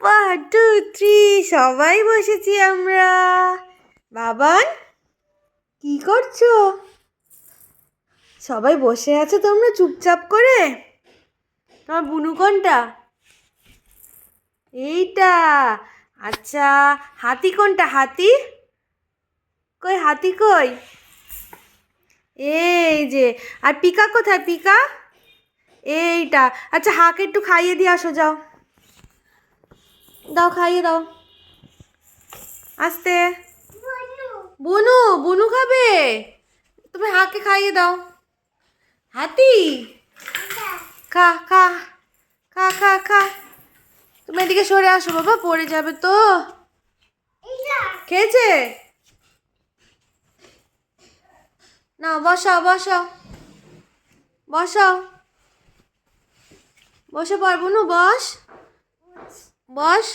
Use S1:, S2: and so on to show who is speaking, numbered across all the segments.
S1: One two three সবাই বসেছি আমরা। বাবান কি করছো? সবাই বসে আছে, তোমরা চুপচাপ করে। তোমার বুনু কোনটা? এইটা। আচ্ছা, হাতি কোনটা? হাতি কই? হাতি কই? এই যে। আর পিকা কোথায়? পিকা এইটা। আচ্ছা, হাঁকে একটু খাইয়ে দিয়ে আসো, যাও দাও, খাইয়ে দাও আস্তে। বুনু বুনু খাবে, তুমি হাঁকে খাইয়ে দাও। হাতি খা খা খা খা খা। তুমি এদিকে সরে আসো বাবা, পড়ে যাবে তো। খেয়েছে? না, বসাও বসাও বসাও, বসে পড় বুনু, বস বস।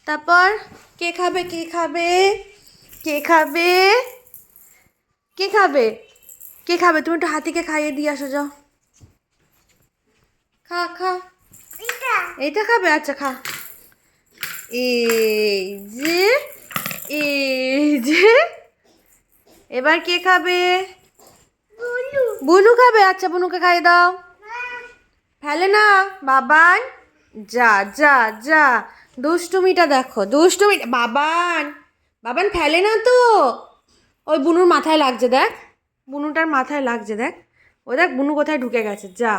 S1: তারপর কে খাবে? কে খাবে? কে খাবে? কে খাবে? কে খাবে? তুমি একটু হাতিকে খাইয়ে দিয়ে আসো, যাও। খা খা। এইটা খাবে? আচ্ছা খা। এই যে, এই যে। এবার কে খাবে? বুনু খাবে। আচ্ছা, বুনুকে খাইয়ে দাও। ফেলে না বাবান। যা যা যা, দুষ্টুমিটা দেখো, দুষ্টুমিটা। বাবান বাবান ফেলে না তো। ওই বুনুর মাথায় লাগছে, দেখ বুনুটার মাথায় লাগছে, দেখ। ও দেখ বুনু কোথায় ঢুকে গেছে, যা।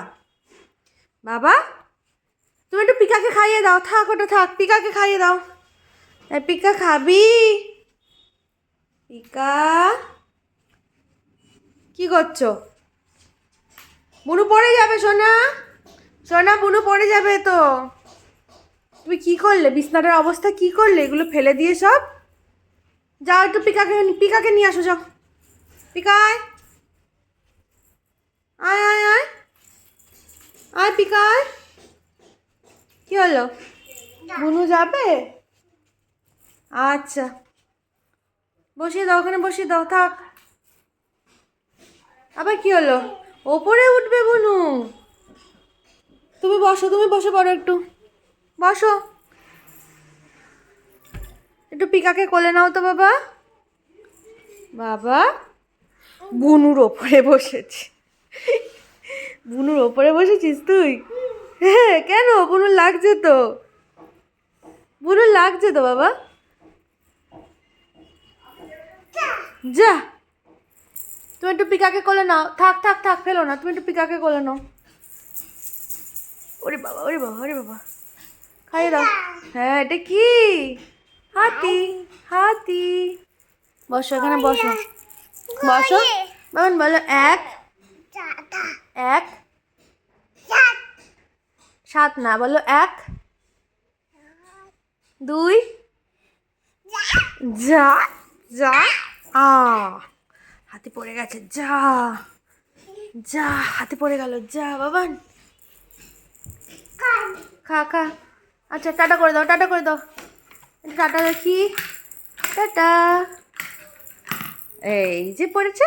S1: বাবা তুমি একটু পিকাকে খাইয়ে দাও, থাক ওটা থাক, পিকাকে খাইয়ে দাও। পিকা খাবি? পিকা কি করছো? বুনু পড়ে যাবে সোনা, সোনা বুনু পড়ে যাবে তো। তুমি কি করলে? বিছনাটার অবস্থা কি করলে? এগুলো ফেলে দিয়ে সব। যাও একটু পিকাকে পিকাকে নিয়ে আসো, যাও। পিকায় আয় আয় আয় আয়, পিকায়। কি হলো? বুনু যাবে? আচ্ছা, বসিয়ে দাও, ওখানে বসিয়ে দাও, থাক। আবার কি হলো? ওপরে উঠবে বুনু। তুমি বসো, তুমি বসে পড়ো, একটু বসো। একটু পিকাকে কোলে নাও তো বাবা। বাবা বুনুর ওপরে বসেছি। বুনুর ওপরে বসেছিস তুই? হ্যাঁ, কেন? বুনুর লাগছে তো, বুনুর লাগছে তো বাবা। যা, তুমি একটু পিকাকে কোলে নাও, থাক থাক থাক, ফেলো না, তুমি একটু পিকাকে কোলে নাও। ওরে বাবা, ওরে বাবা, ওরে বাবা, খাইয়ে দাও। হ্যাঁ, এটা কি? হাতি, হাতি। বসো এখানে, বসো বসো। বাবান বলো, এক এক। সাত না, বলো এক দুই। যা যা। আ হাতি পড়ে গেছে, যা যা, হাতি পড়ে গেল, যা বাবান। খা খা। আচ্ছা, টাটা করে দাও, টাটা করে দাও। টাটা দেখি, টাটা। এই যে পড়েছে।